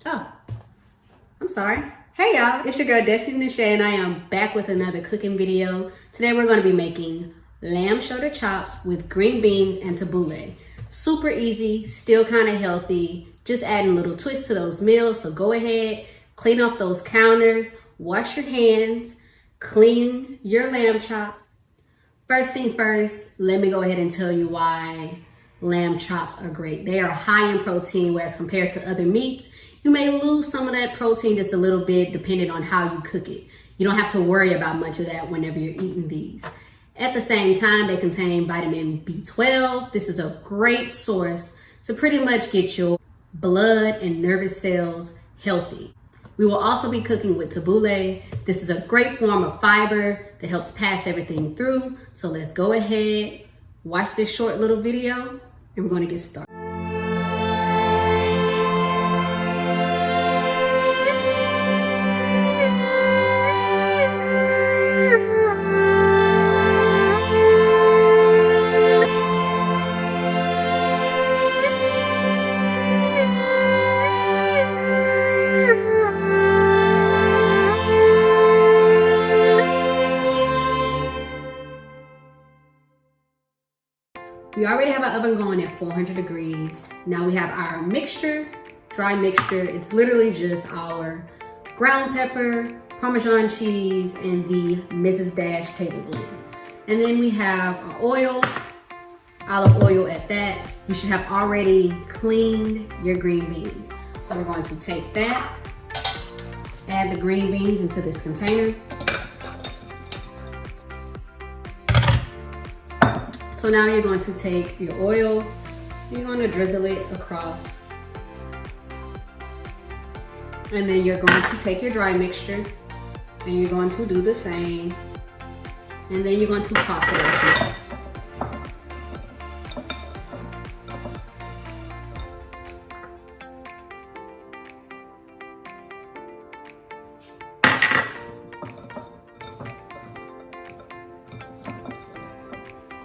Oh, I'm sorry. Hey y'all, it's your girl Destiny Nisha and I am back with another cooking video. Today we're going to be making lamb shoulder chops with green beans and tabbouleh. Super easy, still kind of healthy, just adding a little twist to those meals. So go ahead, clean off those counters, wash your hands, clean your lamb chops. First thing first, let me go ahead and tell you why lamb chops are great. They are high in protein, whereas compared to other meats, you may lose some of that protein just a little bit depending on how you cook it. You don't have to worry about much of that whenever you're eating these. At the same time, they contain vitamin B12. This is a great source to pretty much get your blood and nervous cells healthy. We will also be cooking with tabbouleh. This is a great form of fiber that helps pass everything through. So let's go ahead, watch this short little video, and we're gonna get started. We already have our oven going at 400 degrees. Now we have our mixture, dry mixture. It's literally just our ground pepper, Parmesan cheese, and the Mrs. Dash table blend. And then we have our oil, olive oil at that. You should have already cleaned your green beans. So we're going to take that, add the green beans into this container. So now you're going to take your oil, you're going to drizzle it across. And then you're going to take your dry mixture and you're going to do the same. And then you're going to toss it up.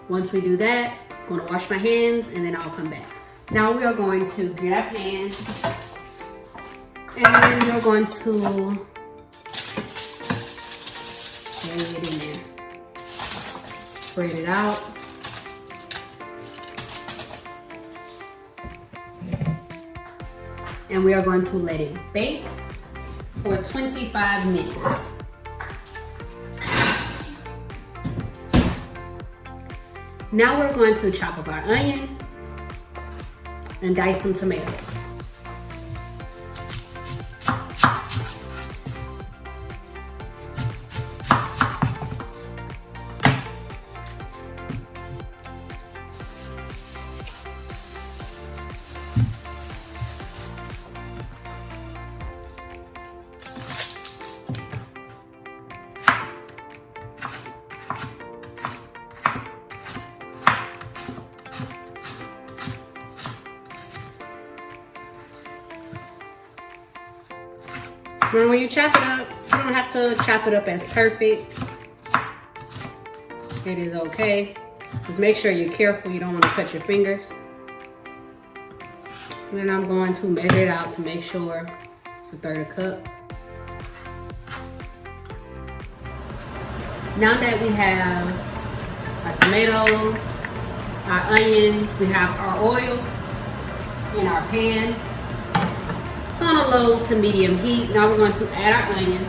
Once we do that, I'm gonna wash my hands and then I'll come back. Now we are going to get our pan and then you're going to lay it in there. Spread it out. And we are going to let it bake for 25 minutes. Now we're going to chop up our onion and dice some tomatoes. Now when you chop it up, you don't have to chop it up as perfect. It is okay. Just make sure you're careful. You don't want to cut your fingers. And then I'm going to measure it out to make sure it's a third cup. Now that we have our tomatoes, our onions, we have our oil in our pan. It's on a low to medium heat. Now we're going to add our onions.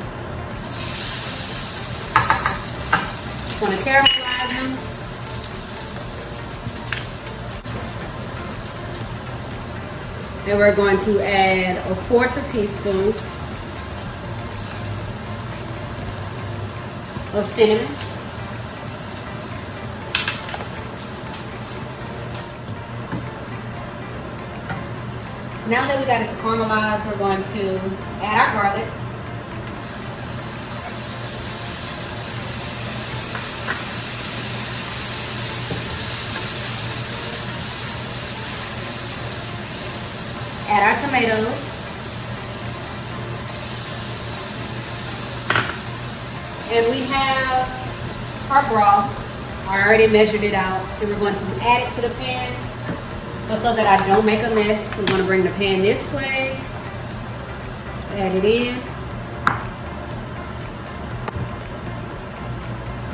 Want to caramelize them. And we're going to add 1/4 teaspoon of cinnamon. Now that we got it to caramelize, we're going to add our garlic. Add our tomatoes. And we have our broth. I already measured it out. And we're going to add it to the pan. But so that I don't make a mess, I'm going to bring the pan this way. Add it in.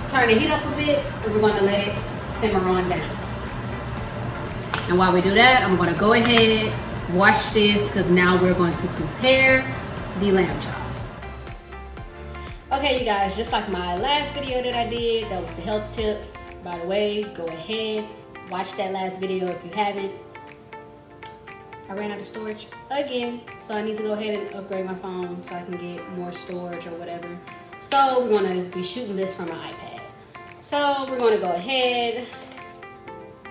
Turn the heat up a bit, and we're gonna let it simmer on down. And while we do that, I'm gonna go ahead, wash this, because now we're going to prepare the lamb chops. Okay, you guys, just like my last video that I did, that was the health tips. By the way, go ahead, watch that last video if you haven't. I ran out of storage again, so I need to go ahead and upgrade my phone so I can get more storage or whatever. So we're gonna be shooting this from my iPad. So we're gonna go ahead,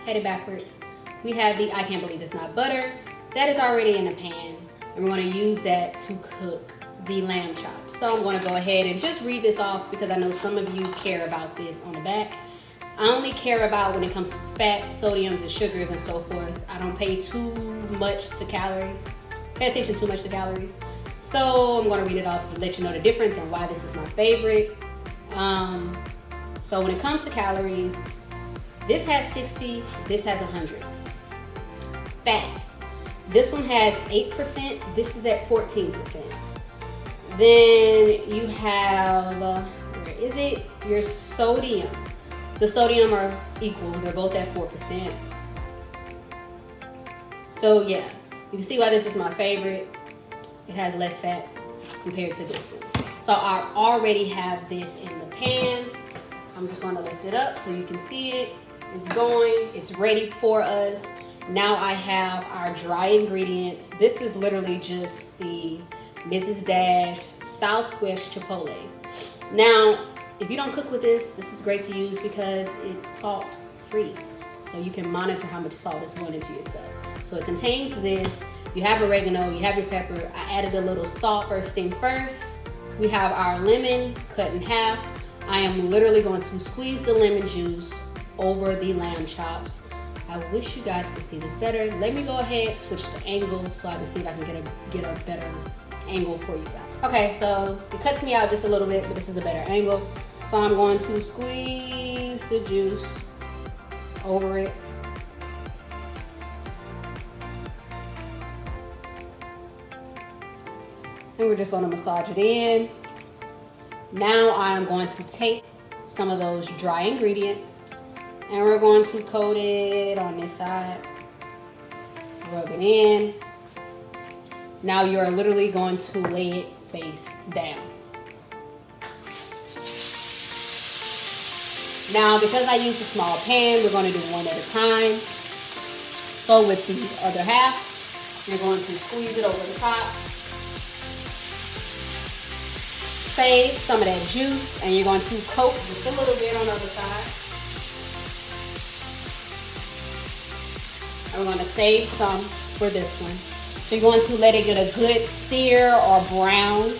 head it backwards. We have the I Can't Believe It's Not Butter. That is already in the pan, and we're gonna use that to cook the lamb chops. So I'm gonna go ahead and just read this off because I know some of you care about this on the back. I only care about when it comes to fats, sodiums, and sugars and so forth. I don't pay too much to calories, pay attention too much to calories. So I'm gonna read it off to let you know the difference and why this is my favorite. So when it comes to calories, this has 60, this has 100. Fats, this one has 8%, this is at 14%. Then you have, where is it? Your sodium. The sodium are equal, they're both at 4%. So yeah, you can see why this is my favorite. It has less fats compared to this one. So I already have this in the pan. I'm just gonna lift it up so you can see it. It's going, it's ready for us. Now I have our dry ingredients. This is literally just the Mrs. Dash Southwest Chipotle. Now, if you don't cook with this, this is great to use because it's salt free. So you can monitor how much salt is going into your stuff. So it contains this. You have oregano, you have your pepper. I added a little salt first thing first. We have our lemon cut in half. I am literally going to squeeze the lemon juice over the lamb chops. I wish you guys could see this better. Let me go ahead, switch the angle so I can see if I can get a better angle for you guys. Okay, so it cuts me out just a little bit, but this is a better angle. So I'm going to squeeze the juice over it. And we're just going to massage it in. Now I'm going to take some of those dry ingredients and we're going to coat it on this side. Rub it in. Now you're literally going to lay it face down. Now, because I use a small pan, we're going to do one at a time. So with the other half, you're going to squeeze it over the top. Save some of that juice, and you're going to coat just a little bit on the other side. And we're going to save some for this one. So you're going to let it get a good sear or brown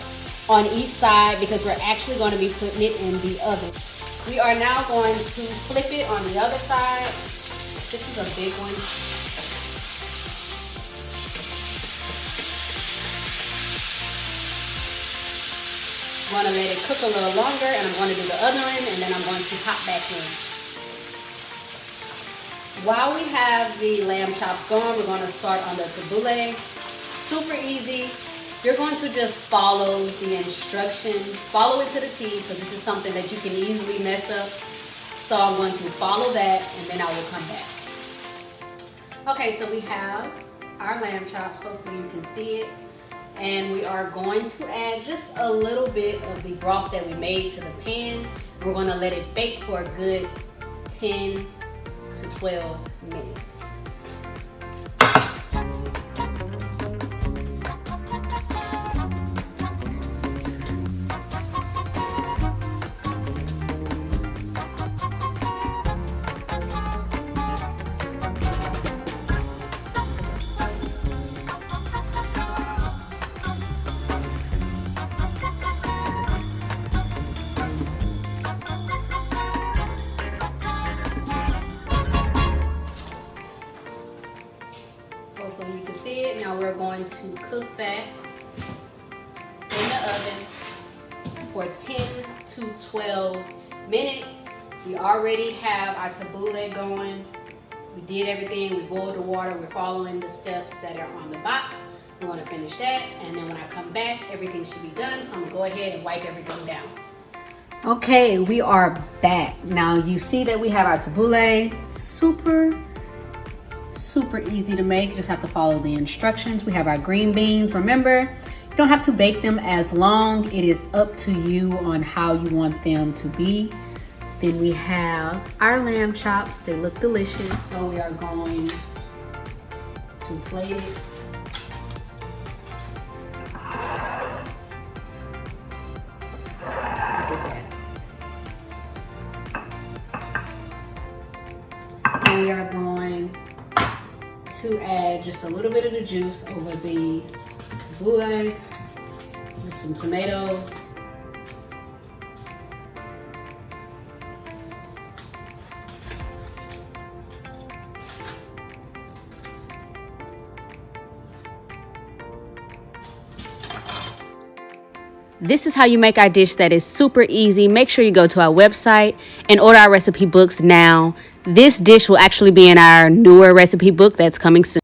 on each side because we're actually going to be putting it in the oven. We are now going to flip it on the other side. This is a big one. I'm going to let it cook a little longer and I'm going to do the other end and then I'm going to hop back in. While we have the lamb chops going, we're going to start on the tabbouleh. Super easy. You're going to just follow the instructions, follow it to the T because this is something that you can easily mess up. So I'm going to follow that and then I will come back. Okay, so we have our lamb chops. Hopefully you can see it. And we are going to add just a little bit of the broth that we made to the pan. We're going to let it bake for a good 10 to 12 minutes. Hopefully you can see it. Now we're going to cook that in the oven for 10 to 12 minutes. We already have our tabbouleh going. We did everything. We boiled the water. We're following the steps that are on the box. We're gonna finish that, and then when I come back, everything should be done. So I'm gonna go ahead and wipe everything down. Okay, we are back. Now you see that we have our tabbouleh. Super easy to make. You just have to follow the instructions. We have our green beans. Remember, you don't have to bake them as long. It is up to you on how you want them to be. Then we have our lamb chops. They look delicious. So we are going to plate it. And we are going to add just a little bit of the juice over the tabbouleh with some tomatoes. This is how you make our dish that is super easy. Make sure you go to our website and order our recipe books now. This dish will actually be in our newer recipe book that's coming soon.